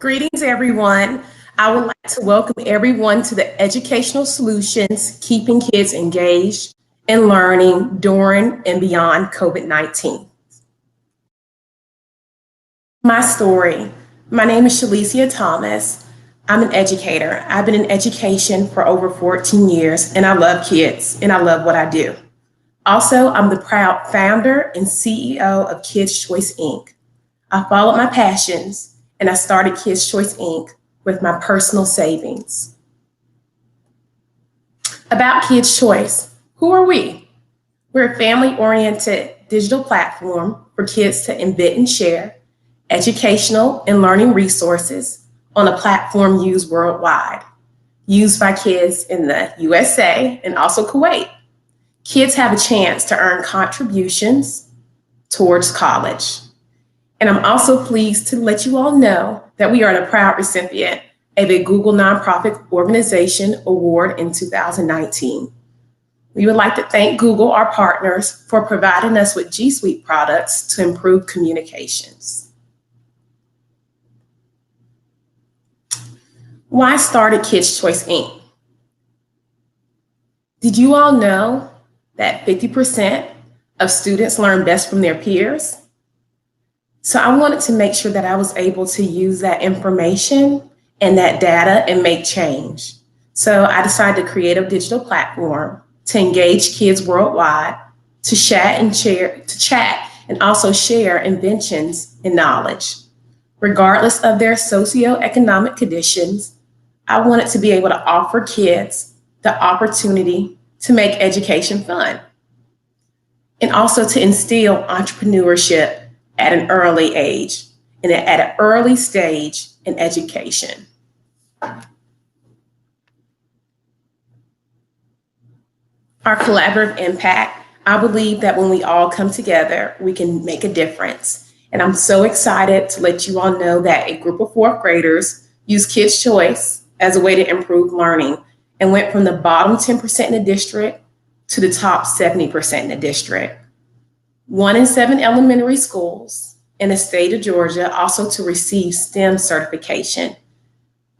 Greetings, everyone. I would like to welcome everyone to the Educational Solutions Keeping Kids Engaged and Learning During and Beyond COVID-19. My story. My name is Shalicia Thomas. I'm an educator. I've been in education for over 14 years, and I love kids, and I love what I do. Also, I'm the proud founder and CEO of Kids Choice Inc. I followed my passions, and I started Kids Choice Inc. with my personal savings. About Kids Choice, who are we? We're a family-oriented digital platform for kids to invent and share educational and learning resources on a platform used worldwide, used by kids in the USA and also Kuwait. Kids have a chance to earn contributions towards college. And I'm also pleased to let you all know that we are a proud recipient of a Google Nonprofit Organization Award in 2019. We would like to thank Google, our partners, for providing us with G Suite products to improve communications. Why started Kids Choice Inc.? Did you all know that 50% of students learn best from their peers? So I wanted to make sure that I was able to use that information and that data and make change. So I decided to create a digital platform to engage kids worldwide, to chat and also share inventions and knowledge. Regardless of their socioeconomic conditions, I wanted to be able to offer kids the opportunity to make education fun and also to instill entrepreneurship at an early age and at an early stage in education. Our collaborative impact, I believe that when we all come together, we can make a difference. And I'm so excited to let you all know that a group of fourth graders used Kids Choice as a way to improve learning and went from the bottom 10% in the district to the top 70% in the district. 1 in 7 elementary schools in the state of Georgia also to receive STEM certification.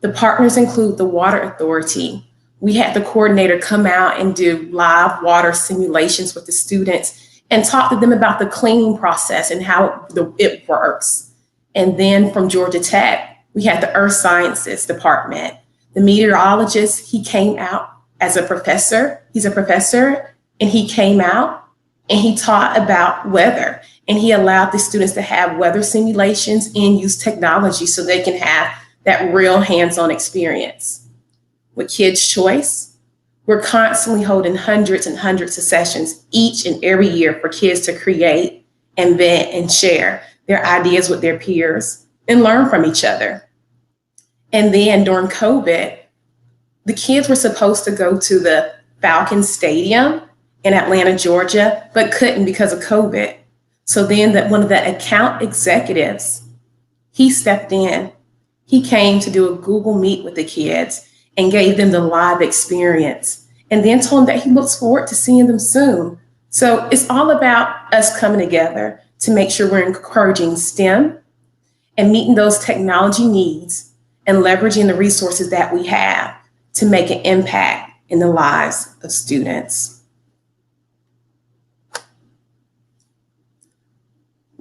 The partners include the Water Authority. We had the coordinator come out and do live water simulations with the students and talk to them about the cleaning process and how it works. And then from Georgia Tech, we had the Earth Sciences Department. The meteorologist, he came out as a professor. He's a professor, and he came out and he taught about weather, and he allowed the students to have weather simulations and use technology so they can have that real hands-on experience. With Kids Choice, we're constantly holding hundreds and hundreds of sessions each and every year for kids to create, invent, and share their ideas with their peers and learn from each other. And then during COVID, the kids were supposed to go to the Falcon Stadium in Atlanta, Georgia, but couldn't because of COVID. So then one of the account executives, he stepped in. He came to do a Google Meet with the kids and gave them the live experience, and then told them that he looks forward to seeing them soon. So it's all about us coming together to make sure we're encouraging STEM and meeting those technology needs and leveraging the resources that we have to make an impact in the lives of students.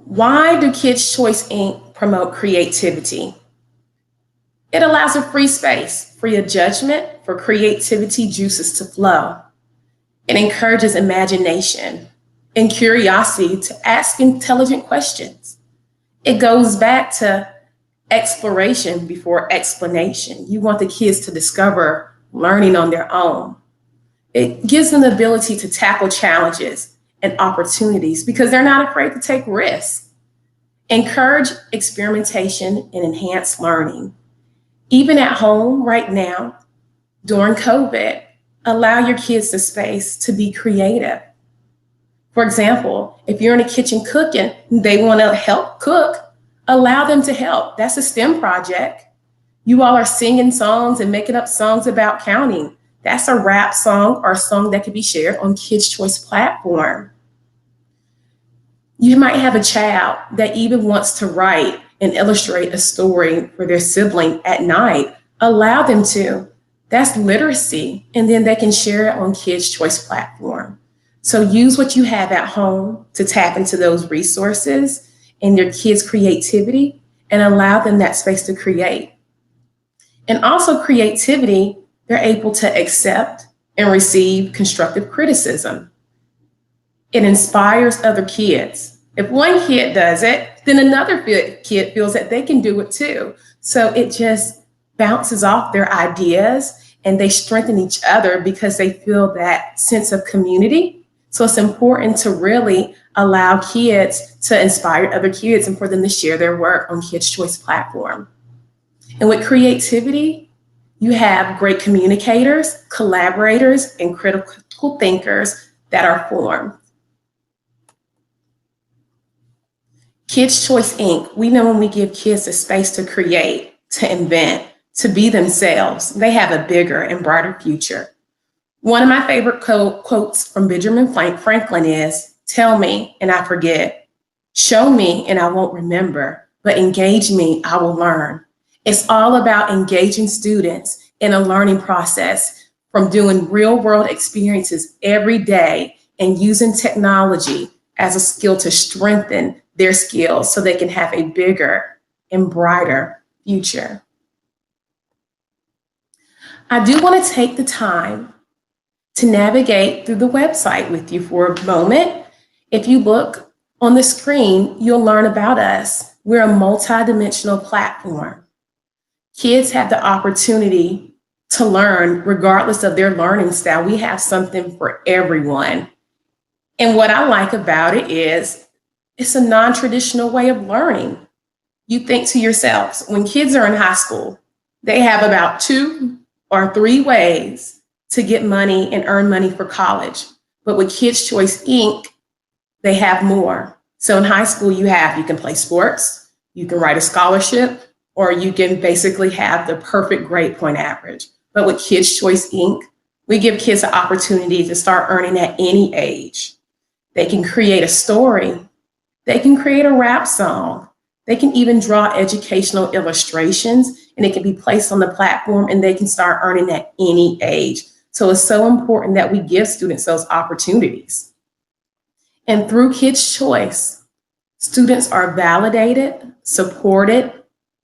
Why do Kids Choice Inc. promote creativity? It allows a free space, free of judgment, for creativity juices to flow. It encourages imagination and curiosity to ask intelligent questions. It goes back to exploration before explanation. You want the kids to discover learning on their own. It gives them the ability to tackle challenges and opportunities because they're not afraid to take risks. Encourage experimentation and enhance learning. Even at home right now, during COVID, allow your kids the space to be creative. For example, if you're in the kitchen cooking, they want to help cook, allow them to help. That's a STEM project. You all are singing songs and making up songs about counting. That's a rap song or a song that could be shared on Kids Choice platform. You might have a child that even wants to write and illustrate a story for their sibling at night, allow them to. That's literacy. And then they can share it on Kids' Choice platform. So use what you have at home to tap into those resources and your kids' creativity and allow them that space to create. And also creativity, they're able to accept and receive constructive criticism. It inspires other kids. If one kid does it, then another kid feels that they can do it too. So it just bounces off their ideas and they strengthen each other because they feel that sense of community. So it's important to really allow kids to inspire other kids and for them to share their work on Kids' Choice platform. And with creativity, you have great communicators, collaborators, and critical thinkers that are formed. Kids' Choice Inc., we know when we give kids the space to create, to invent, to be themselves, they have a bigger and brighter future. One of my favorite quotes from Benjamin Franklin is, "Tell me and I forget, show me and I won't remember, but engage me, I will learn." It's all about engaging students in a learning process from doing real world experiences every day and using technology as a skill to strengthen their skills so they can have a bigger and brighter future. I do want to take the time to navigate through the website with you for a moment. If you look on the screen, you'll learn about us. We're a multidimensional platform. Kids have the opportunity to learn regardless of their learning style. We have something for everyone. And what I like about it is it's a non-traditional way of learning. You think to yourselves, when kids are in high school, they have about 2 or 3 ways to get money and earn money for college. But with Kids' Choice Inc., they have more. So in high school, you can play sports, you can write a scholarship, or you can basically have the perfect grade point average. But with Kids' Choice Inc., we give kids the opportunity to start earning at any age. They can create a story. They can create a rap song. They can even draw educational illustrations, and it can be placed on the platform, and they can start earning at any age. So it's so important that we give students those opportunities. And through Kids' Choice, students are validated, supported,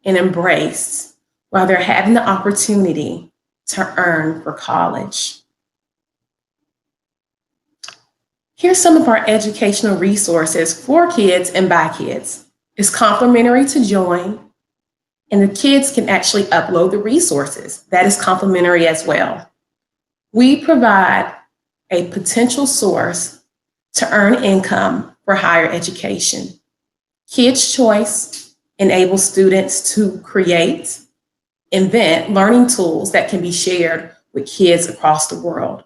and embraced while they're having the opportunity to earn for college. Here's some of our educational resources for kids and by kids. It's complimentary to join, and the kids can actually upload the resources. That is complimentary as well. We provide a potential source to earn income for higher education. Kids' Choice enables students to create, invent learning tools that can be shared with kids across the world.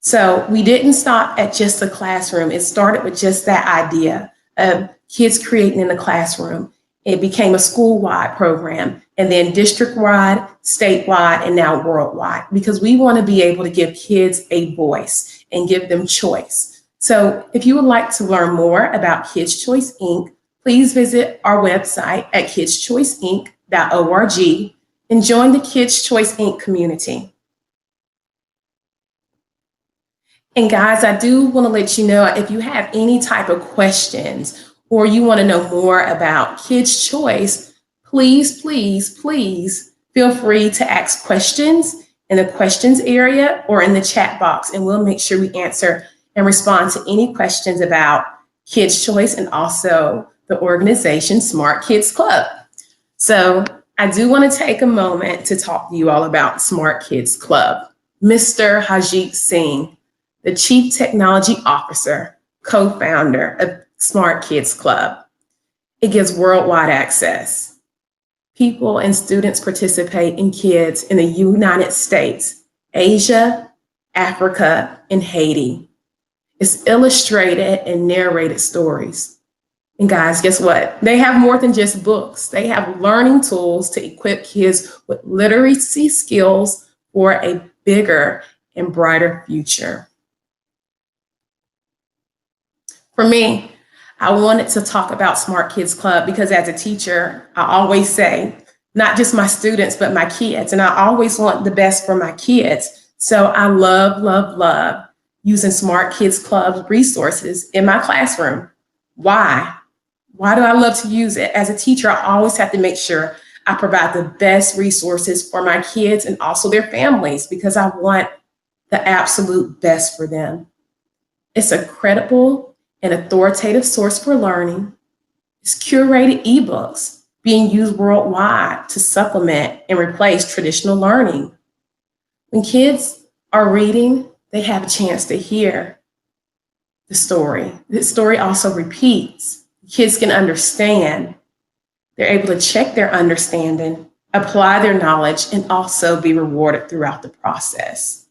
So we didn't stop at just the classroom. It started with just that idea of kids creating in the classroom. It became a school-wide program, and then district-wide, statewide, and now worldwide, because we want to be able to give kids a voice and give them choice. So if you would like to learn more about Kids' Choice Inc., please visit our website at kidschoiceinc.org and join the Kids' Choice Inc. community. And guys, I do want to let you know, if you have any type of questions or you want to know more about Kids' Choice, please, please, please feel free to ask questions in the questions area or in the chat box, and we'll make sure we answer and respond to any questions about Kids' Choice and also the organization Smart Kids Club. So I do want to take a moment to talk to you all about Smart Kids Club. Mr. Hajit Singh, the Chief Technology Officer, co-founder of Smart Kids Club. It gives worldwide access. People and students participate in kids in the United States, Asia, Africa, and Haiti. It's illustrated and narrated stories. And guys, guess what? They have more than just books. They have learning tools to equip kids with literacy skills for a bigger and brighter future. For me, I wanted to talk about Smart Kids Club because as a teacher, I always say, not just my students, but my kids. And I always want the best for my kids. So I love, love, love using Smart Kids Club resources in my classroom. Why? Why do I love to use it? As a teacher, I always have to make sure I provide the best resources for my kids and also their families because I want the absolute best for them. It's a credible and authoritative source for learning. It's curated ebooks being used worldwide to supplement and replace traditional learning. When kids are reading, they have a chance to hear the story. The story also repeats. Kids can understand. They're able to check their understanding, apply their knowledge, and also be rewarded throughout the process.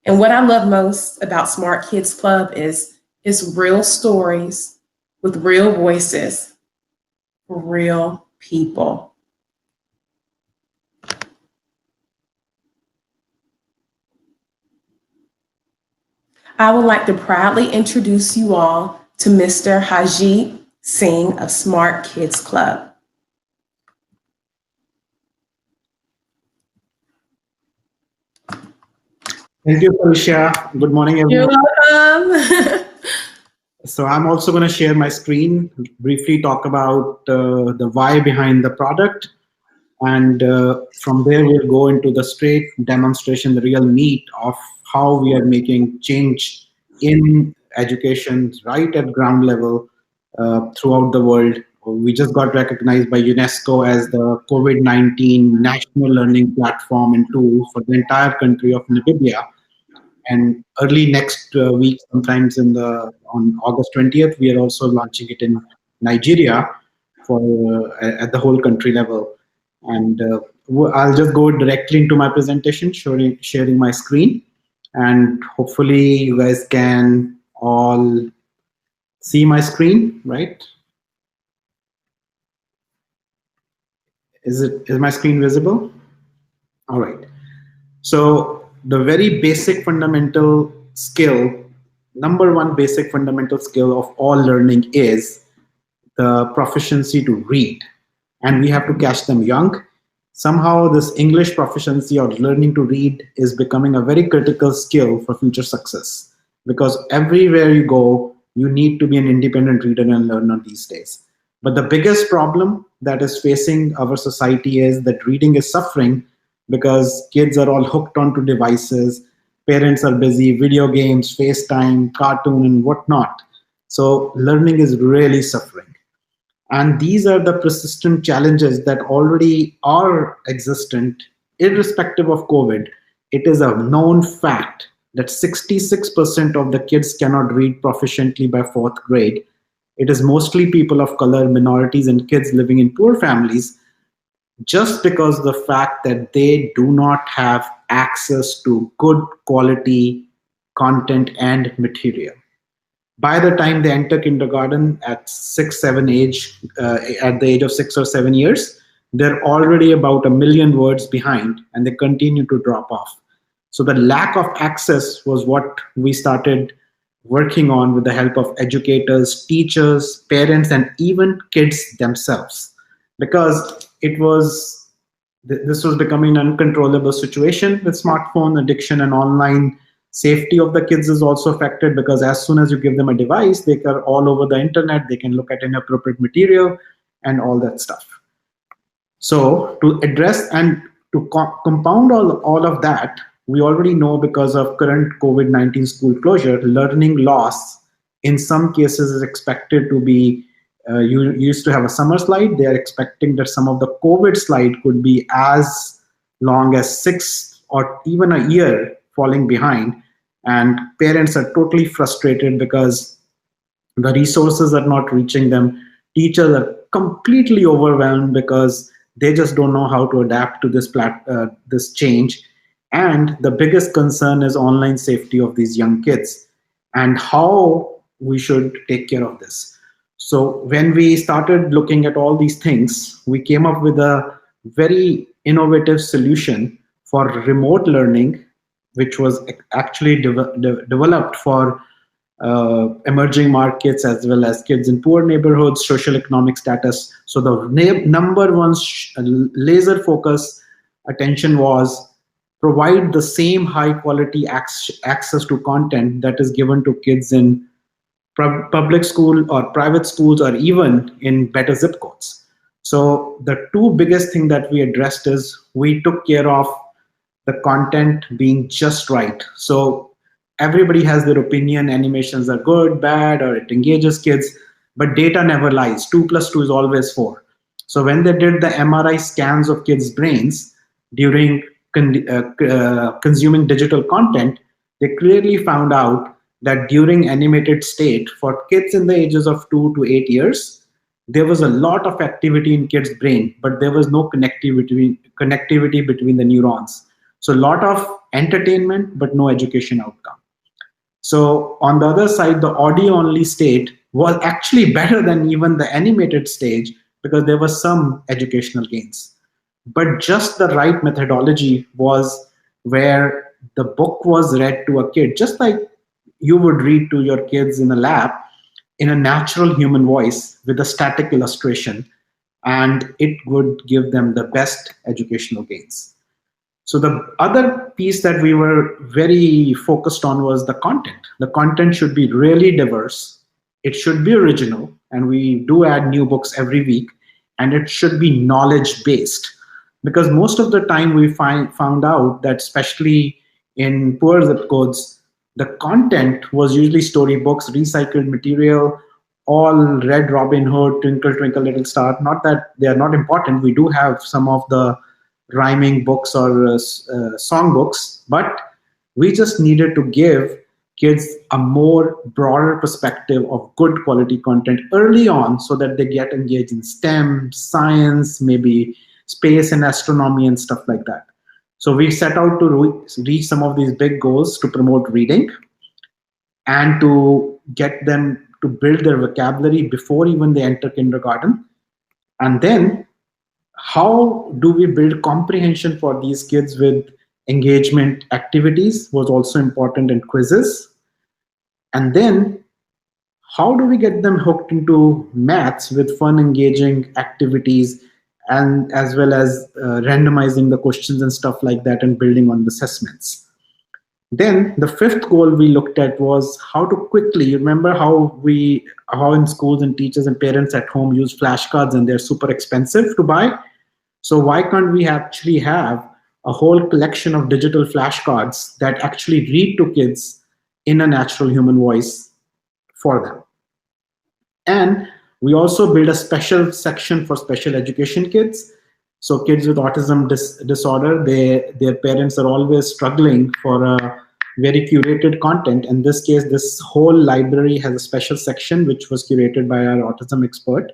And what I love most about Smart Kids Club is it's real stories with real voices for real people. I would like to proudly introduce you all to Mr. Hajit Singh of Smart Kids Club. Thank you, Felicia. Good morning, You're everyone. welcome. So I'm also going to share my screen, briefly talk about the why behind the product, and from there we'll go into the straight demonstration, the real meat of how we are making change in education right at ground level throughout the world. We just got recognized by UNESCO as the COVID-19 national learning platform and tool for the entire country of Namibia. And early next week, sometimes on August 20th, we are also launching it in Nigeria for at the whole country level. And I'll just go directly into my presentation, sharing my screen, and hopefully you guys can all see my screen, right? Is my screen visible? All right. So the very basic fundamental skill, number one basic fundamental skill of all learning is the proficiency to read. And we have to catch them young. Somehow this English proficiency or learning to read is becoming a very critical skill for future success. Because everywhere you go, you need to be an independent reader and learner these days. But the biggest problem that is facing our society is that reading is suffering because kids are all hooked onto devices, parents are busy, video games, FaceTime, cartoon, and whatnot. So learning is really suffering. And these are the persistent challenges that already are existent, irrespective of COVID. It is a known fact that 66% of the kids cannot read proficiently by fourth grade. It is mostly people of color, minorities, and kids living in poor families, just because of the fact that they do not have access to good quality content and material. By the time they enter kindergarten at 6 7 age at the age of 6 or 7 years, they're already about a million words behind and they continue to drop off. So the lack of access was what we started working on with the help of educators, teachers, parents, and even kids themselves, because this was becoming an uncontrollable situation with smartphone addiction, and online safety of the kids is also affected because as soon as you give them a device, they are all over the internet, they can look at inappropriate material and all that stuff. So to address and to compound all of that, we already know because of current COVID-19 school closure, learning loss in some cases is expected to be, you used to have a summer slide, they are expecting that some of the COVID slide could be as long as 6 or even a year falling behind. And parents are totally frustrated because the resources are not reaching them. Teachers are completely overwhelmed because they just don't know how to adapt to this change. And the biggest concern is online safety of these young kids and how we should take care of this. So when we started looking at all these things, we came up with a very innovative solution for remote learning, which was actually developed for emerging markets as well as kids in poor neighborhoods, social economic status. So the number one laser focus attention was provide the same high quality access to content that is given to kids in public school or private schools or even in better zip codes. So the two biggest thing that we addressed is we took care of the content being just right. So everybody has their opinion, animations are good, bad, or it engages kids, but data never lies. 2 plus 2 is always 4. So when they did the MRI scans of kids' brains during consuming digital content, they clearly found out that during animated state for kids in the ages of 2 to 8 years, there was a lot of activity in kids' brain, but there was no connectivity between the neurons. So a lot of entertainment, but no education outcome. So on the other side, the audio only state was actually better than even the animated stage because there was some educational gains. But just the right methodology was where the book was read to a kid, just like you would read to your kids in a lab in a natural human voice with a static illustration, and it would give them the best educational gains. So the other piece that we were very focused on was the content. The content should be really diverse. It should be original, and we do add new books every week, and it should be knowledge based. Because most of the time we found out that especially in poor zip codes, the content was usually storybooks, recycled material, all read Robin Hood, Twinkle Twinkle Little Star. Not that they are not important. We do have some of the rhyming books or song books, but we just needed to give kids a more broader perspective of good quality content early on so that they get engaged in STEM, science, maybe space and astronomy and stuff like that. So we set out to reach some of these big goals to promote reading and to get them to build their vocabulary before even they enter kindergarten. And then how do we build comprehension for these kids with engagement activities was also important, and quizzes. And then how do we get them hooked into maths with fun engaging activities, and as well as randomizing the questions and stuff like that and building on the assessments. Then the fifth goal we looked at was how to quickly, you remember how in schools and teachers and parents at home use flashcards and they're super expensive to buy. So why can't we actually have a whole collection of digital flashcards that actually read to kids in a natural human voice for them? And we also build a special section for special education kids. So kids with autism disorder, their parents are always struggling for a very curated content. In this case, this whole library has a special section which was curated by our autism expert.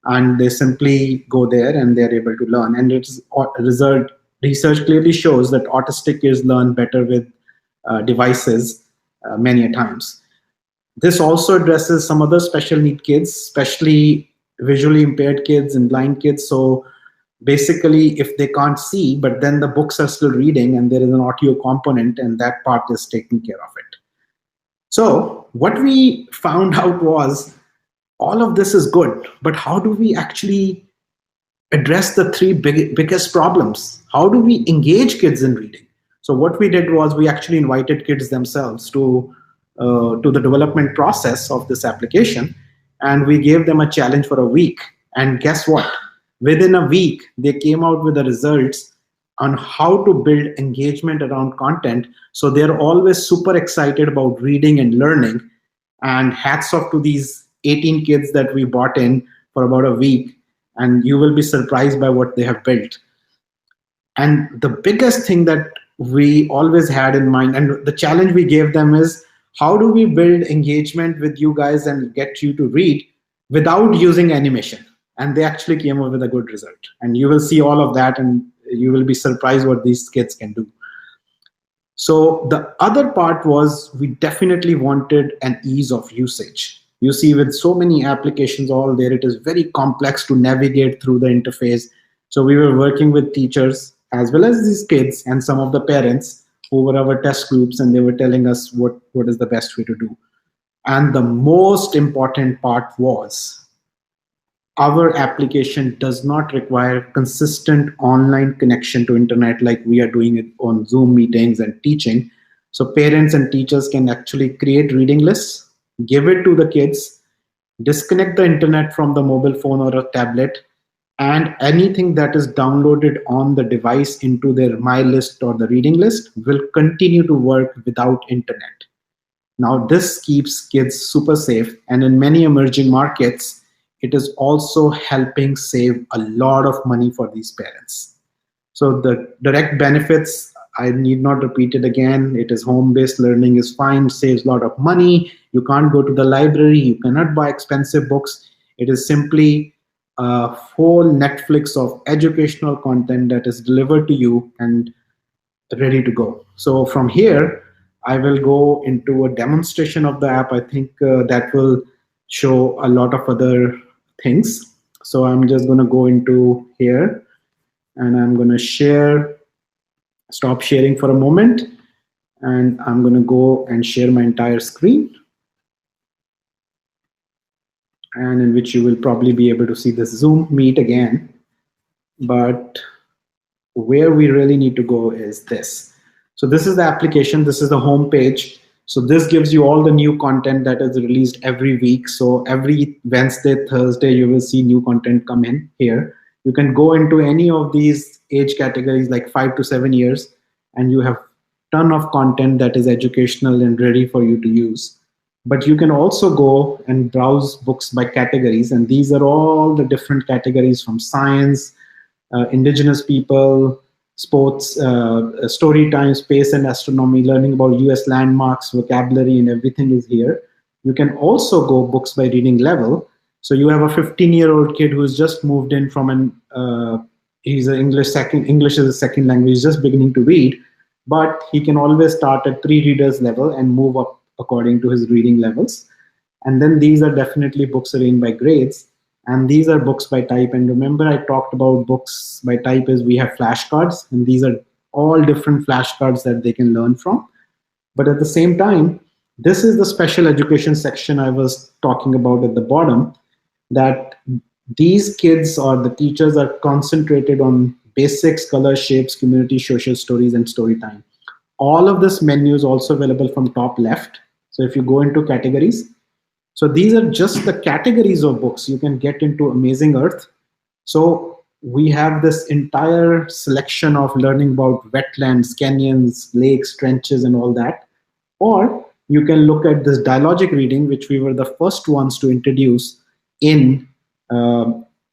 And they simply go there and they're able to learn. And research clearly shows that autistic kids learn better with devices many a times. This also addresses some other special need kids, especially visually impaired kids and blind kids. So basically, if they can't see, but then the books are still reading and there is an audio component and that part is taking care of it. So what we found out was all of this is good, but how do we actually address the three biggest problems? How do we engage kids in reading? So what we did was we actually invited kids themselves to the development process of this application, and we gave them a challenge for a week. And guess what? Within a week, they came out with the results on how to build engagement around content. So they're always super excited about reading and learning. And hats off to these 18 kids that we brought in for about a week. And you will be surprised by what they have built. And the biggest thing that we always had in mind, and the challenge we gave them is, how do we build engagement with you guys and get you to read without using animation? And they actually came up with a good result. And you will see all of that and you will be surprised what these kids can do. So the other part was we definitely wanted an ease of usage. You see, with so many applications all there, it is very complex to navigate through the interface. So we were working with teachers as well as these kids and some of the parents who were our test groups, and they were telling us what is the best way to do. And the most important part was our application does not require consistent online connection to internet like we are doing it on Zoom meetings and teaching. So parents and teachers can actually create reading lists, give it to the kids, disconnect the internet from the mobile phone or a tablet, and anything that is downloaded on the device into their my list or the reading list will continue to work without internet. Now, this keeps kids super safe, and in many emerging markets, it is also helping save a lot of money for these parents. So, the direct benefits, I need not repeat it again. It is home based learning is fine, saves a lot of money. You can't go to the library, you cannot buy expensive books. It is simply a whole Netflix of educational content that is delivered to you and ready to go. So from here, I will go into a demonstration of the app. I think that will show a lot of other things. So I'm just going to go into here and I'm going to share, stop sharing for a moment. And I'm going to go and share my entire screen. And in which you will probably be able to see this Zoom meet again. But where we really need to go is this. So this is the application, this is the home page. So this gives you all the new content that is released every week. So every Wednesday, Thursday, you will see new content come in here. You can go into any of these age categories like 5 to 7 years, and you have ton of content that is educational and ready for you to use. But you can also go and browse books by categories, and these are all the different categories from science, indigenous people, sports, story time, space and astronomy, learning about US landmarks, vocabulary, and everything is here. You can also go books by reading level. So you have a 15-year-old kid who's just moved in from he's an English is a second language, he's just beginning to read, but he can always start at 3 readers level and move up according to his reading levels. And then these are definitely books arranged by grades. And these are books by type. And remember, I talked about books by type is we have flashcards, and these are all different flashcards that they can learn from. But at the same time, this is the special education section I was talking about at the bottom, that these kids or the teachers are concentrated on basics, color, shapes, community, social stories, and story time. All of this menu is also available from top left. So if you go into categories, so these are just the categories of books. You can get into Amazing Earth. So we have this entire selection of learning about wetlands, canyons, lakes, trenches, and all that. Or you can look at this dialogic reading, which we were the first ones to introduce in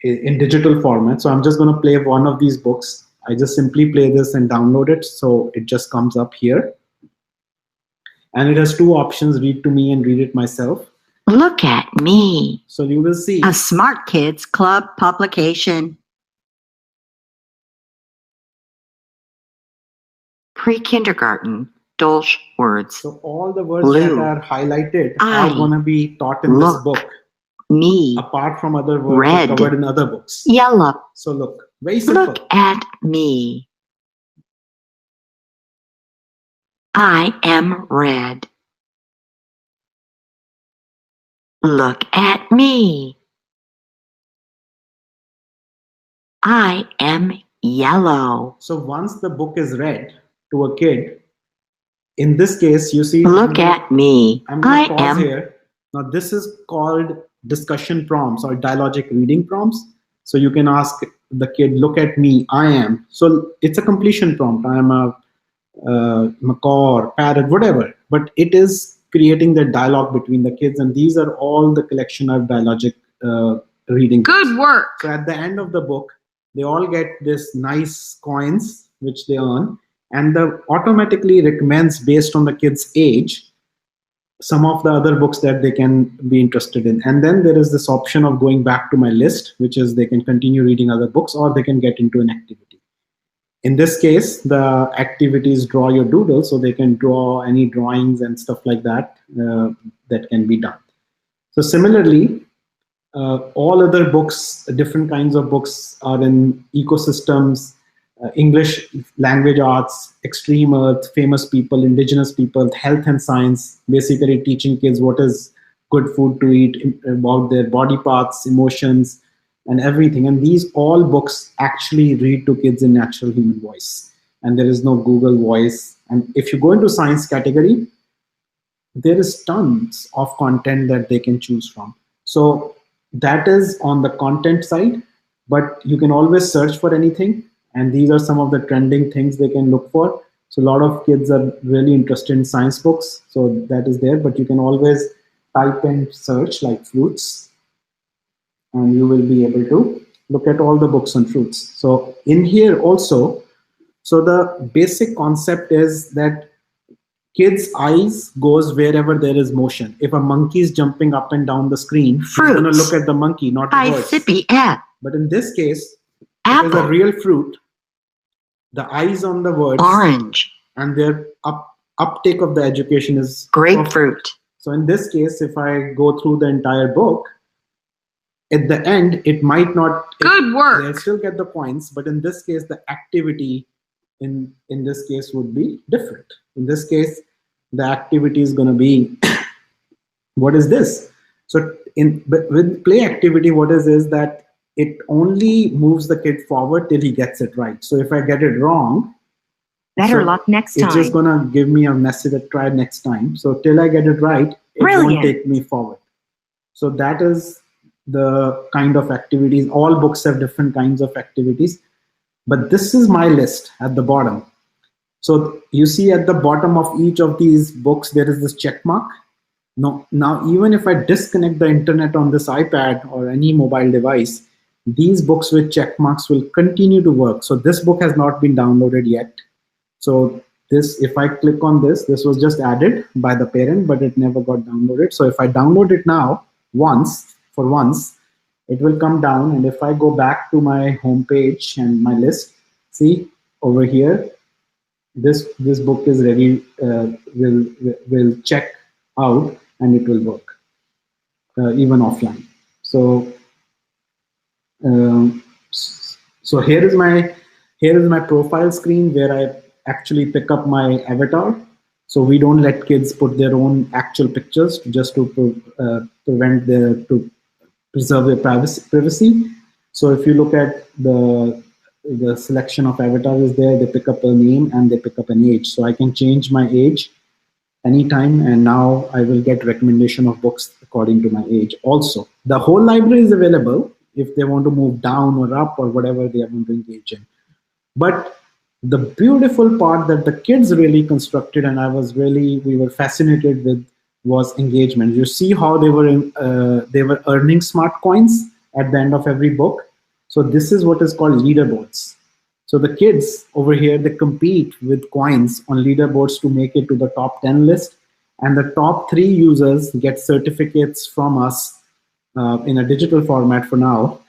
digital format. So I'm just going to play one of these books. I just simply play this and download it. So it just comes up here. And it has two options, read to me and read it myself. Look at me. So you will see a Smart Kids Club publication. Pre-kindergarten Dolch words. So all the words Blue. that are highlighted are going to be taught in this book. Me. Apart from other words Red. covered in other books. Yellow. So look, very simple. Look at me. I am red. Look at me. I am yellow. So once the book is read to a kid, in this case, you see. Look at me. I'm going to pause here. Now this is called discussion prompts or dialogic reading prompts. So you can ask the kid, look at me, I am. So it's a completion prompt. I am a macaw or parrot, whatever. But it is creating the dialogue between the kids, and these are all the collection of dialogic reading. Good work. So at the end of the book, they all get this nice coins which they earn, and the automatically recommends based on the kid's age some of the other books that they can be interested in. And then there is this option of going back to my list, which is they can continue reading other books or they can get into an activity. In this case, the activities draw your doodle, so they can draw any drawings and stuff like that that can be done. So similarly, all other books, different kinds of books are in ecosystems, English language arts, extreme earth, famous people, indigenous people, health and science, basically teaching kids what is good food to eat, about their body parts, emotions, and everything. And these all books actually read to kids in natural human voice. And there is no Google voice. And if you go into science category, there is tons of content that they can choose from. So that is on the content side, but you can always search for anything. And these are some of the trending things they can look for. So a lot of kids are really interested in science books. So that is there, but you can always type in search like fruits, and you will be able to look at all the books on fruits. So in here also, so the basic concept is that kids' eyes goes wherever there is motion. If a monkey is jumping up and down the screen, you're going to look at the monkey, not the By words. sippy at But in this case, it is a apple, real fruit. The eyes on the words, orange, and their uptake of the education is grapefruit. perfect. So in this case, if I go through the entire book, at the end, it might not. Good work. They'll still get the points, but in this case, the activity in this case would be different. In this case, the activity is going to be what is this? So with play activity, what is that it only moves the kid forward till he gets it right. So if I get it wrong, Better luck next it's just time. going to give me a message that try next time. So till I get it right, it won't Brilliant. take me forward. So that is the kind of activities. All books have different kinds of activities, but this is my list at the bottom. So you see at the bottom of each of these books, there is this check mark. No, now even if I disconnect the internet on this iPad or any mobile device, these books with check marks will continue to work. So this book has not been downloaded yet. So this, if I click on this was just added by the parent, but it never got downloaded. So if I download it now once, it will come down. And if I go back to my home page and my list, see over here, this book is ready, will check out and it will work even offline. So so here is my profile screen where I actually pick up my avatar. So we don't let kids put their own actual pictures just to to preserve their privacy. So if you look at the selection of avatars there, they pick up a name and they pick up an age. So I can change my age anytime, and now I will get recommendation of books according to my age. Also, the whole library is available if they want to move down or up or whatever they want to engage in. But the beautiful part that the kids really constructed, and we were fascinated with, was engagement. You see how they were earning smart coins at the end of every book. So this is what is called leaderboards. So the kids over here, they compete with coins on leaderboards to make it to the top 10 list. And the top 3 users get certificates from us in a digital format for now.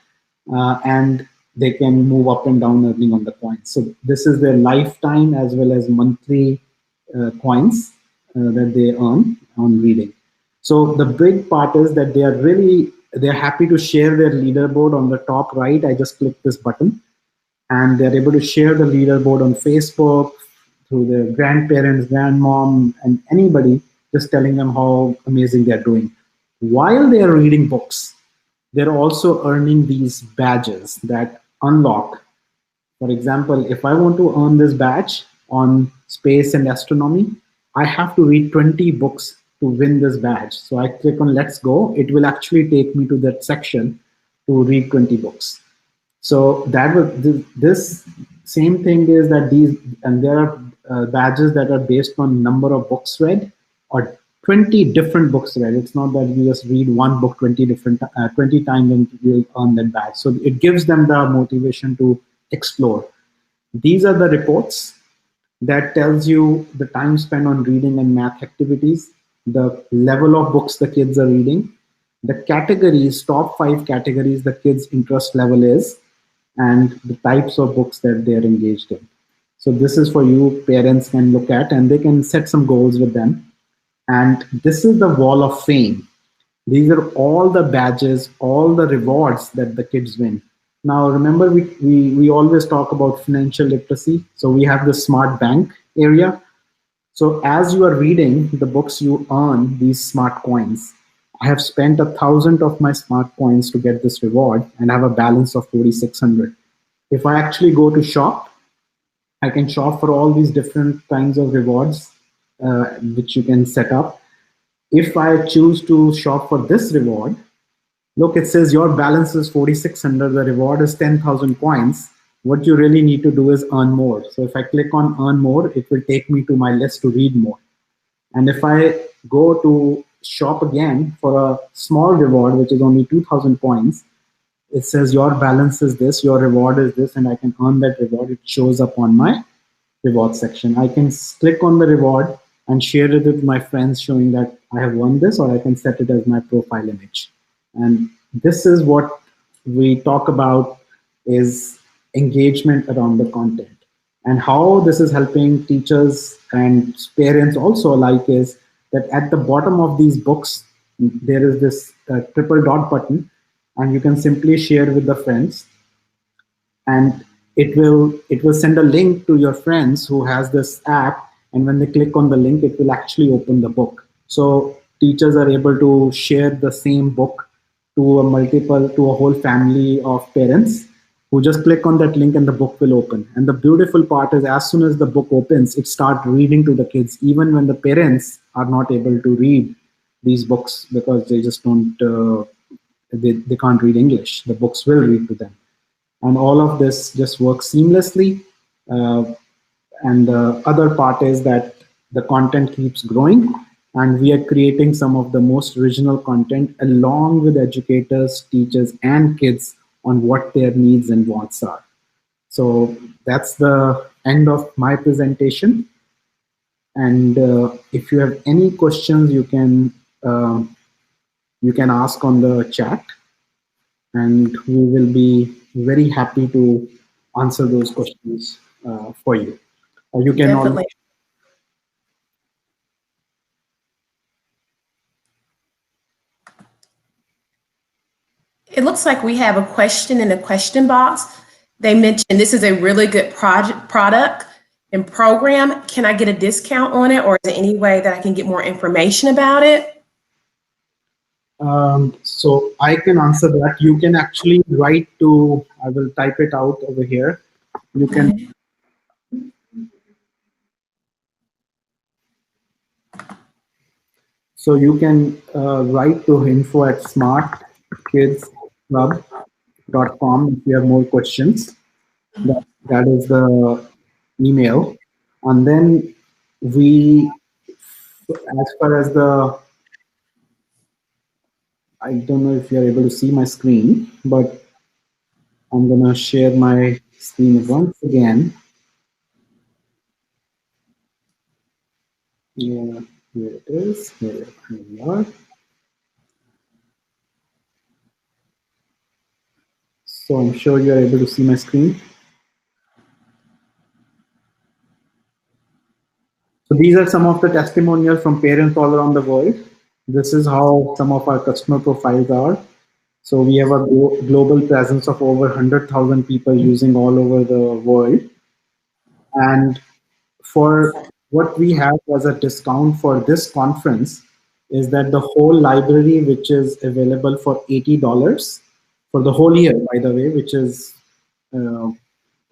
And they can move up and down earning on the coins. So this is their lifetime as well as monthly coins that they earn on reading. So the big part is that they're happy to share their leaderboard on the top right. I just click this button and they're able to share the leaderboard on Facebook through their grandparents, grandmom, and anybody, just telling them how amazing they're doing. While they're reading books, they're also earning these badges that unlock. For example, if I want to earn this badge on space and astronomy, I have to read 20 books to win this badge. So I click on Let's Go. It will actually take me to that section to read 20 books. So that was this same thing is that there are badges that are based on number of books read or 20 different books read. It's not that you just read one book 20 times and you'll earn that badge. So it gives them the motivation to explore. These are the reports that tells you the time spent on reading and math activities, the level of books the kids are reading, the categories, top 5 categories the kids' interest level is, and the types of books that they're engaged in. So this is for you, parents can look at, and they can set some goals with them. And this is the wall of fame. These are all the badges, all the rewards that the kids win. Now, remember, we always talk about financial literacy. So we have the smart bank area. So as you are reading the books, you earn these smart coins. I have spent 1,000 of my smart coins to get this reward and have a balance of 4,600. If I actually go to shop, I can shop for all these different kinds of rewards, which you can set up. If I choose to shop for this reward, look, it says your balance is 4,600, the reward is 10,000 coins. What you really need to do is earn more. So if I click on earn more, it will take me to my list to read more. And if I go to shop again for a small reward, which is only 2,000 points, it says your balance is this, your reward is this, and I can earn that reward. It shows up on my reward section. I can click on the reward and share it with my friends, showing that I have won this, or I can set it as my profile image. And this is what we talk about is engagement around the content. And how this is helping teachers and parents also alike is that at the bottom of these books, there is this triple dot button, and you can simply share with the friends, and it will send a link to your friends who has this app, and when they click on the link, it will actually open the book. So teachers are able to share the same book to a whole family of parents who just click on that link, and the book will open. And the beautiful part is, as soon as the book opens, it starts reading to the kids, even when the parents are not able to read these books because they just don't they can't read English. The books will read to them, and all of this just works seamlessly. Uh, and the other part is that the content keeps growing, and we are creating some of the most original content along with educators, teachers, and kids on what their needs and wants are. So that's the end of my presentation. And if you have any questions, you can ask on the chat, and we will be very happy to answer those questions for you. You can Definitely. It looks like we have a question in the question box. They mentioned this is a really good product and program. Can I get a discount on it, or is there any way that I can get more information about it? So I can answer that. You can actually write to, I will type it out over here. You can, so you can write to info@smartkidsclub.com if you have more questions. That is the email. And then we, as far as the, I don't know if you're able to see my screen, but I'm gonna share my screen once again. Yeah, here it is. Here we are. So I'm sure you're able to see my screen. So these are some of the testimonials from parents all around the world. This is how some of our customer profiles are. So we have a global presence of over 100,000 people using all over the world. And for what we have as a discount for this conference is that the whole library, which is available for $80 for the whole year, by the way, which is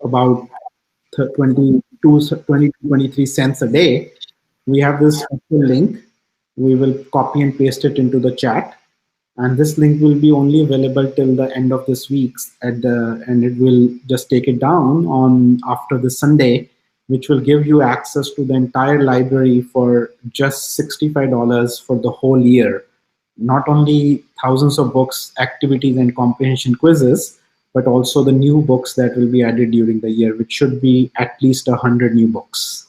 about 23 cents a day. We have this special link. We will copy and paste it into the chat. And this link will be only available till the end of this week, and it will just take it down on after the Sunday, which will give you access to the entire library for just $65 for the whole year. Not only thousands of books, activities, and comprehension quizzes, but also the new books that will be added during the year, which should be at least 100 new books.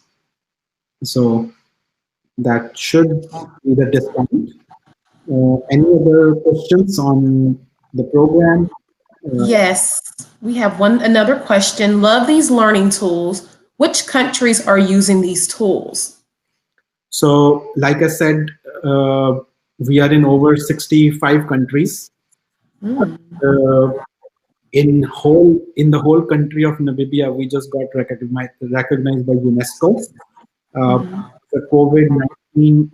So that should be the discount. Any other questions on the program? Yes, we have another question. Love these learning tools. Which countries are using these tools? So, like I said, we are in over 65 countries. In the whole country of Namibia, we just got recognized by UNESCO. The COVID-19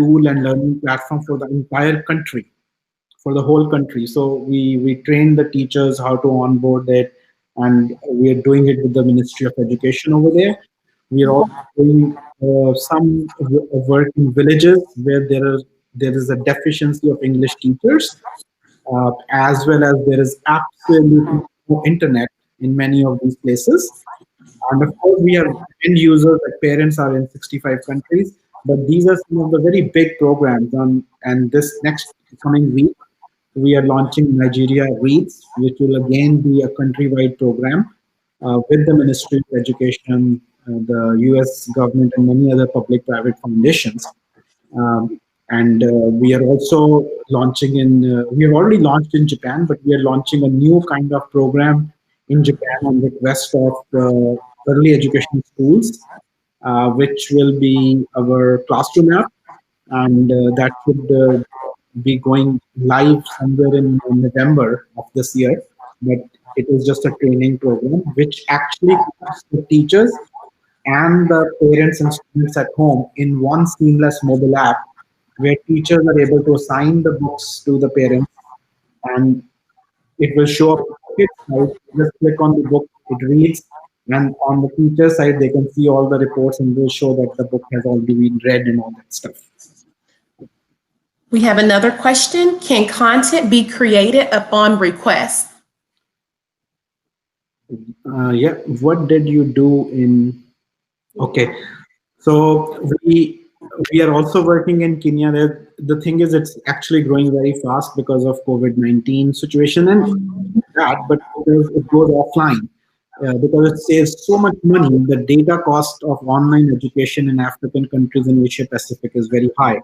tool and learning platform for the entire country, for the whole country. So we train the teachers how to onboard it, and we are doing it with the Ministry of Education over there. We are also doing some work in villages where there is a deficiency of English teachers, as well as there is absolutely no internet in many of these places. And of course, we have end users, like parents are in 65 countries, but these are some of the very big programs. And this next coming week, we are launching Nigeria Reads, which will again be a countrywide program with the Ministry of Education, the US government, and many other public private foundations. And we are also launching we have already launched in Japan, but we are launching a new kind of program in Japan on request of early education schools, which will be our classroom app. And that should be going live somewhere in November of this year. But it is just a training program, which actually keeps the teachers and the parents and students at home in one seamless mobile app, where teachers are able to assign the books to the parents, and it will show up on the kids side. Just click on the book, it reads, and on the teacher side, they can see all the reports and will show that the book has already been read and all that stuff. We have another question. Can content be created upon request? Yeah, what did you do in? Okay, so we are also working in Kenya. The thing is, it's actually growing very fast because of COVID-19 situation and that, but because it goes offline, because it saves so much money. The data cost of online education in African countries in Asia Pacific is very high.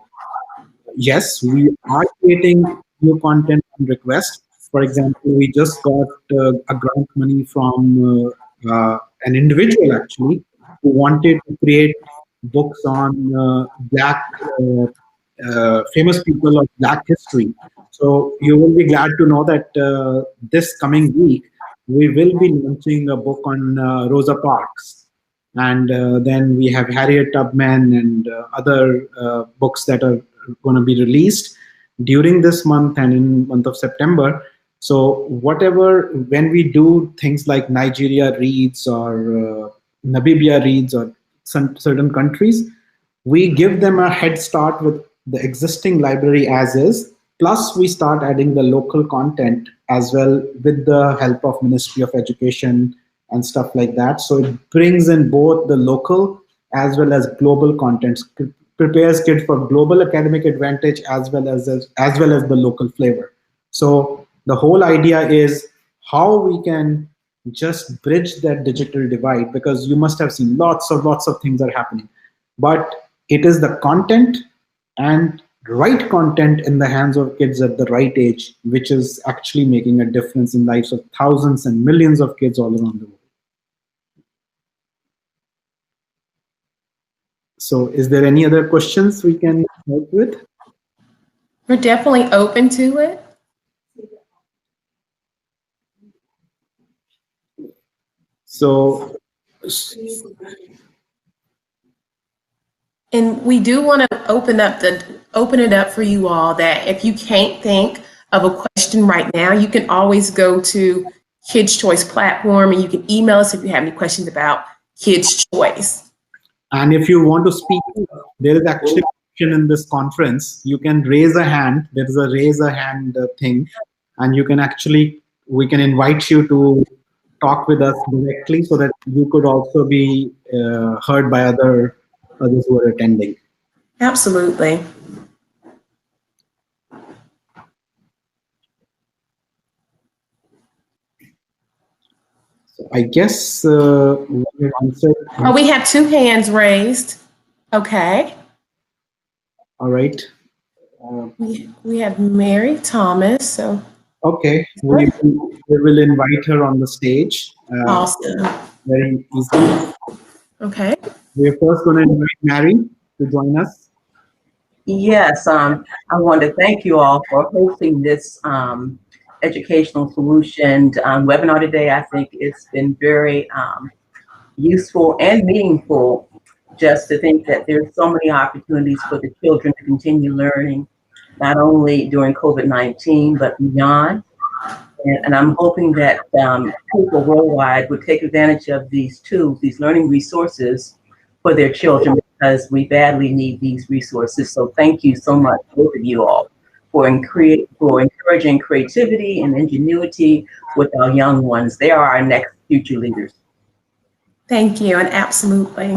Yes, we are creating new content on request. For example, we just got a grant money from an individual actually who wanted to create books on black famous people of black history. So you will be glad to know that this coming week we will be launching a book on Rosa Parks, and then we have Harriet Tubman and other books that are going to be released during this month and in month of September. So whatever, when we do things like Nigeria Reads or Namibia Reads or some certain countries, we give them a head start with the existing library as is, plus we start adding the local content as well with the help of Ministry of Education and stuff like that. So it brings in both the local as well as global contents, prepares kids for global academic advantage as well as the local flavor. So the whole idea is how we can just bridge that digital divide, because you must have seen lots of things are happening, but it is the content and right content in the hands of kids at the right age which is actually making a difference in lives of thousands and millions of kids all around the world. So is there any other questions we can help with? We're definitely open to it. So, and we do want to open it up for you all, that if you can't think of a question right now, you can always go to Kids Choice platform and you can email us if you have any questions about Kids Choice. And if you want to speak, there is actually a option in this conference. You can raise a hand. There is a raise a hand thing, and you can actually, we can invite you to talk with us directly so that you could also be heard by others who are attending. Absolutely. So I guess we have answered. Oh, we have two hands raised. Okay. All right. We have Mary Thomas. So. Okay, we will invite her on the stage. Awesome. Very easy. Okay. We're first going to invite Mary to join us. Yes, I want to thank you all for hosting this educational solution webinar today. I think it's been very useful and meaningful. just to think that there's so many opportunities for the children to continue learning, not only during COVID-19, but beyond. And I'm hoping that people worldwide would take advantage of these tools, these learning resources for their children, because we badly need these resources. So thank you so much, both of you all, for encouraging creativity and ingenuity with our young ones. They are our next future leaders. Thank you, and absolutely.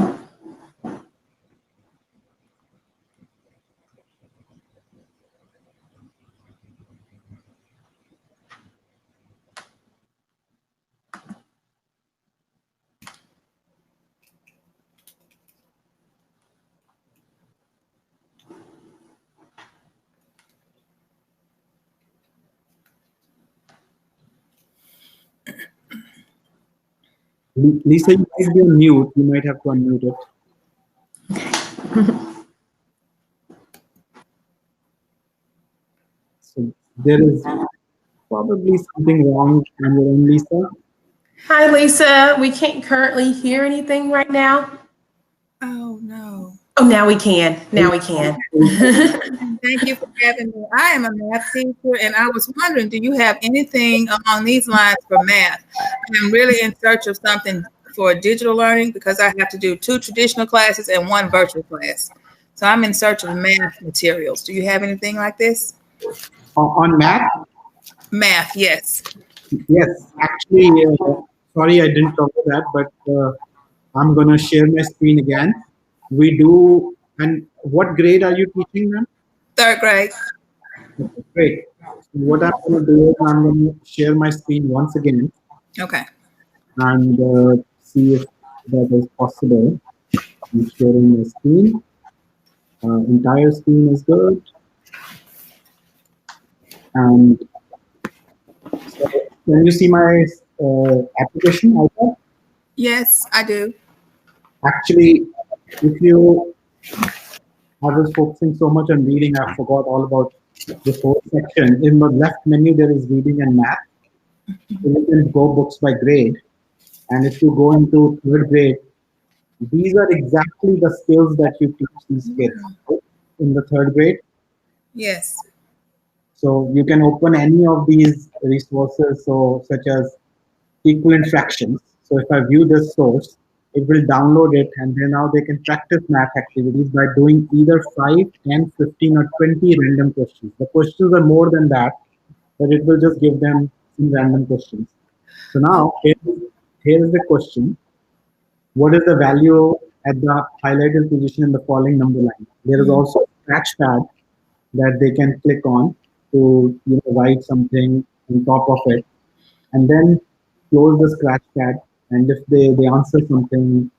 Lisa, you might be on mute. You might have to unmute it. So there is probably something wrong on your end, Lisa. Hi, Lisa. We can't currently hear anything right now. Oh, no. Oh, now we can. Now we can. Thank you for having me. I am a math teacher, and I was wondering, do you have anything along these lines for math? I'm really in search of something for digital learning because I have to do 2 traditional classes and 1 virtual class. So I'm in search of math materials. Do you have anything like this? On math? Math, yes. Yes, actually, sorry I didn't cover that, but I'm going to share my screen again. We do, and what grade are you teaching them? 3rd grade. Okay, great. So what I'm going to do is I'm going to share my screen once again. Okay. And see if that is possible. I'm sharing my screen. Entire screen is good. And so can you see my application iPad? Yes, I do. Actually, if you, I was focusing so much on reading, I forgot all about this whole section. In the left menu, there is reading and math. So you can go books by grade. And if you go into 3rd grade, these are exactly the skills that you teach these kids in the 3rd grade. Yes. So you can open any of these resources, so such as equivalent fractions. So if I view this source, it will download it, and then now they can practice math activities by doing either 5, 10, 15, or 20 random questions. The questions are more than that, but it will just give them some random questions. So now here is the question. What is the value at the highlighted position in the following number line? There is also a scratch pad that they can click on to write something on top of it, and then close the scratch pad. And if they answer something,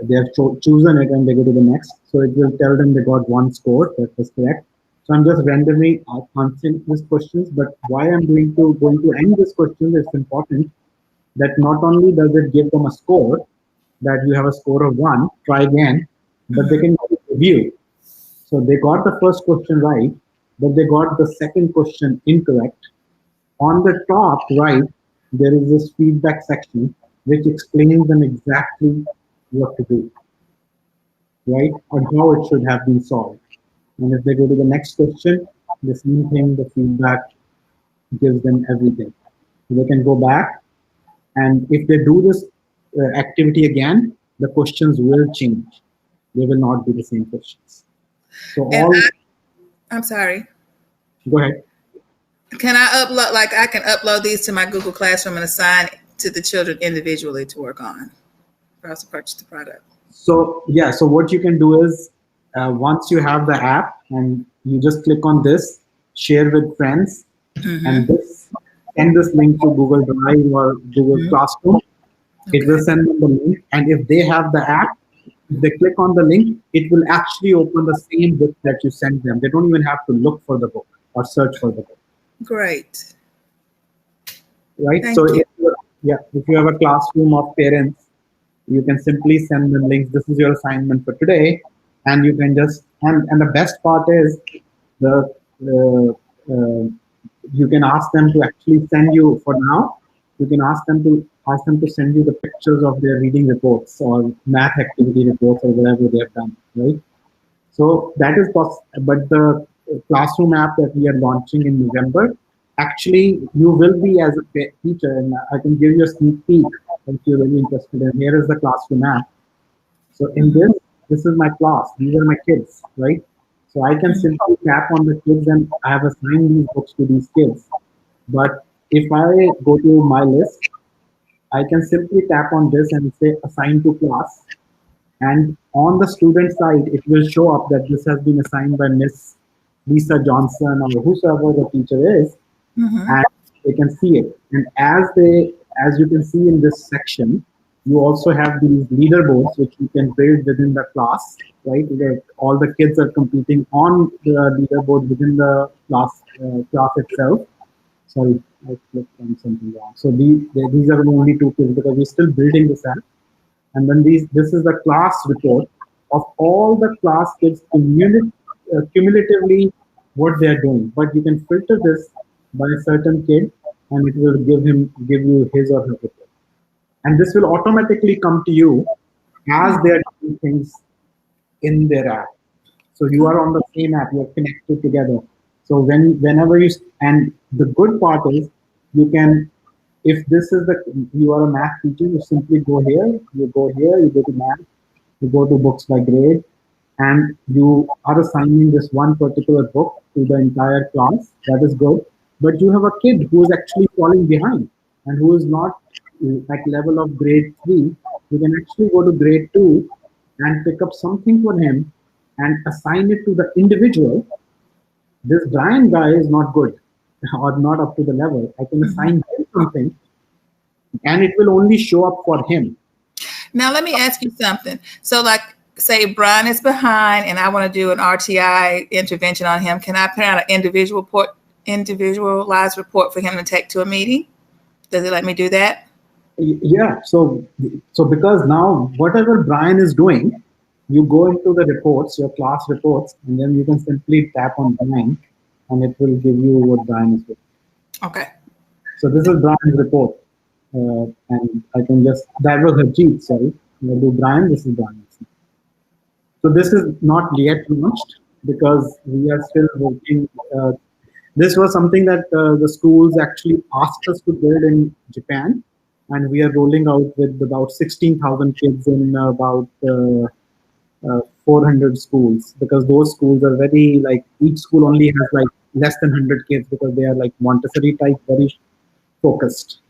they have chosen it and they go to the next. So it will tell them they got 1 score. That was correct. So I'm just randomly answering these questions. But why I'm going to end this question is important that not only does it give them a score, that you have a score of 1, try again, but they can review. So they got the first question right, but they got the second question incorrect. On the top right, there is this feedback section which explains them exactly what to do, right, or how it should have been solved. And if they go to the next question, the same thing, the feedback gives them everything. So they can go back, and if they do this activity again, the questions will change. They will not be the same questions. So I'm sorry. Go ahead. Can I upload, like I can upload these to my Google Classroom and assign to the children individually to work on for us to purchase the product? So yeah, so what you can do is once you have the app and you just click on this, share with friends, and send this link to Google Drive or Google Classroom. Okay. It will send them the link, and if they have the app, if they click on the link, it will actually open the same book that you sent them. They don't even have to look for the book or search for the book. Great. Right. Thank so you. if you have a classroom of parents, you can simply send them links. This is your assignment for today, and you can just and the best part is you can ask them to actually send you, for now, you can ask them to ask them to send you the pictures of their reading reports or math activity reports or whatever they have done, right? So that is possible. But the classroom app that we are launching in November, actually, you will be as a teacher, and I can give you a sneak peek if you're really interested. And here is the classroom app. So in this is my class. These are my kids, right? So I can simply tap on the kids and I have assigned these books to these kids. But if I go to my list, I can simply tap on this and say assign to class. And on the student side, it will show up that this has been assigned by Miss Lisa Johnson or whosoever the teacher is, and they can see it. And as you can see in this section, you also have these leaderboards which you can build within the class, right? Where all the kids are competing on the leaderboard within the class itself. Sorry, I clicked on something wrong. So these are only two kids because we're still building this app. And then this is the class report of all the class kids cumulatively what they are doing. But you can filter this by a certain kid, and it will give you his or her report. And this will automatically come to you as they are doing things in their app. So you are on the same app, you are connected together. So whenever and the good part is you can, if you are a math teacher, you simply go here, you go to math, you go to books by grade, and you are assigning this one particular book to the entire class. That is good. But you have a kid who is actually falling behind and who is not at level of grade 3. You can actually go to grade 2 and pick up something for him and assign it to the individual. This Brian guy is not good or not up to the level. I can assign him something and it will only show up for him. Now, let me ask you something. So like, say Brian is behind and I want to do an RTI intervention on him. Can I put out an individualized report for him to take to a meeting? Does it let me do that? Yeah. So because now whatever Brian is doing, you go into the reports, your class reports, and then you can simply tap on Brian and it will give you what Brian is doing. Okay. So this is Brian's report. And I can that was Harjeet, sorry. I'll do Brian, this is Brian. So this is not yet launched because we are still working. This was something that the schools actually asked us to build in Japan. And we are rolling out with about 16,000 kids in about 400 schools, because those schools are very, like, each school only has like less than 100 kids because they are like Montessori type, very focused,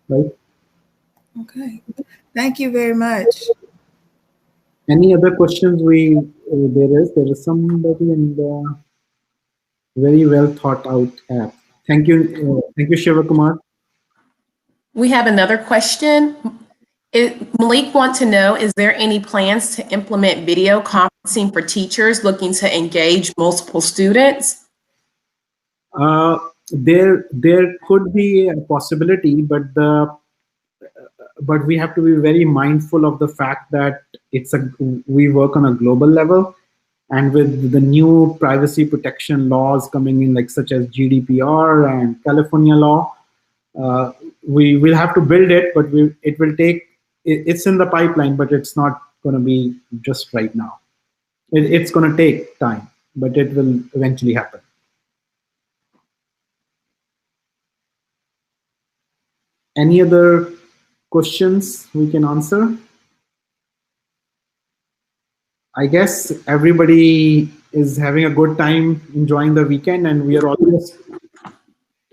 right? Okay. Thank you very much. Any other questions? There is somebody in the very well thought out app. Thank you, Shiva Kumar. We have another question. Malik wants to know, is there any plans to implement video conferencing for teachers looking to engage multiple students? There could be a possibility, but we have to be very mindful of the fact that we work on a global level, and with the new privacy protection laws coming in, like such as GDPR and California law, we will have to build it, but it will take. It's in the pipeline, but it's not going to be just right now. It's going to take time, but it will eventually happen. Any other questions we can answer? I guess everybody is having a good time enjoying the weekend, and we are almost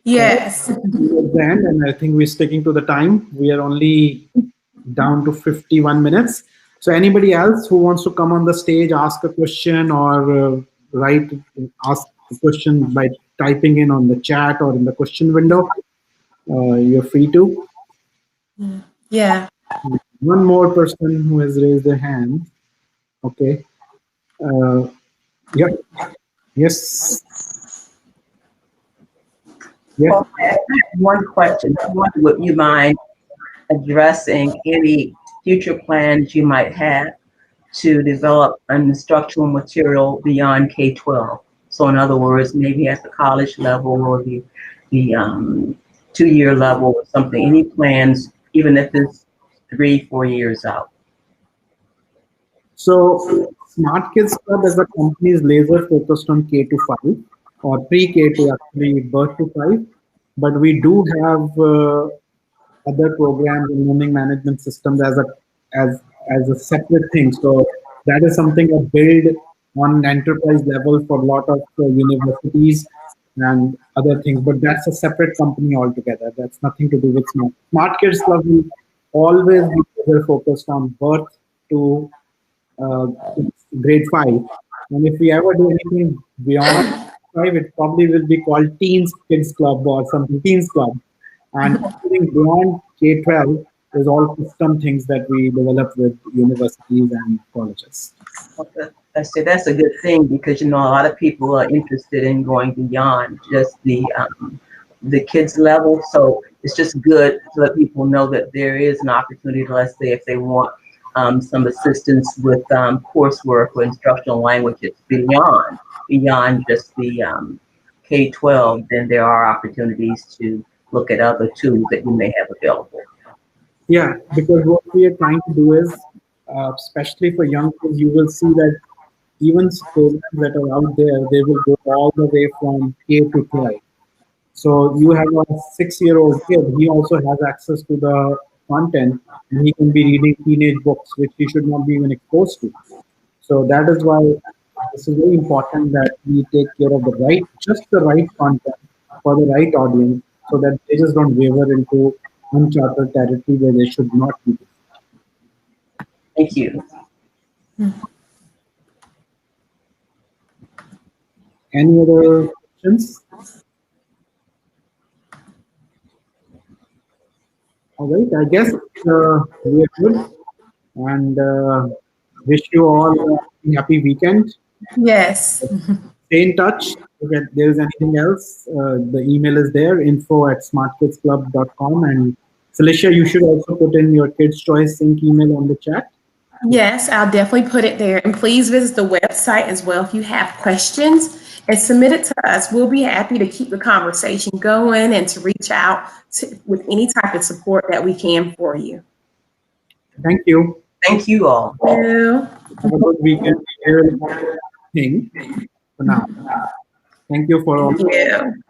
Yes. at the end, and I think we're sticking to the time. We are only down to 51 minutes. So anybody else who wants to come on the stage, ask a question, or ask a question by typing in on the chat or in the question window, you're free to. Yeah. One more person who has raised their hand. Okay. Yep. Yes. Yes. Well, I have one question. Would you mind addressing any future plans you might have to develop an instructional material beyond K-12? So in other words, maybe at the college level or the 2-year level or something. Any plans even if it's 3-4 years out? So Smart Kids Club as a company is laser focused on K to 5 or pre-K to actually birth to 5. But we do have other programs and learning management systems as a separate thing. So that is something I build on enterprise level for a lot of universities and other things. But that's a separate company altogether. That's nothing to do with Smart Kids Club will always be laser focused on birth to uh, grade 5. And if we ever do anything beyond 5, it probably will be called Teens Kids Club or something, Teens Club. And anything beyond K-12 is all custom things that we develop with universities and colleges. I say that's a good thing because a lot of people are interested in going beyond just the kids level. So it's just good to let people know that there is an opportunity. Let's say if they want some assistance with coursework or instructional languages beyond just the K-12, then there are opportunities to look at other tools that you may have available. Yeah, because what we are trying to do is, especially for young kids, you will see that even programs that are out there, they will go all the way from K to 12. So you have a 6-year-old kid, he also has access to the content and he can be reading teenage books, which he should not be even exposed to. So that is why this is very important that we take care of just the right content for the right audience so that they just don't waver into uncharted territory where they should not be. Thank you. Any other questions? All right, I guess we are good and wish you all a happy weekend. Yes. Stay in touch. If there is anything else, the email is there, info@smartkidsclub.com. And Felicia, you should also put in your Kids Choice Sync email on the chat. Yes, I'll definitely put it there. And please visit the website as well if you have questions and submit it to us. We'll be happy to keep the conversation going and to reach out with any type of support that we can for you. Thank you. Thank you all. Thank you. Have a good weekend. Thing for now. Thank you for all. Thank you.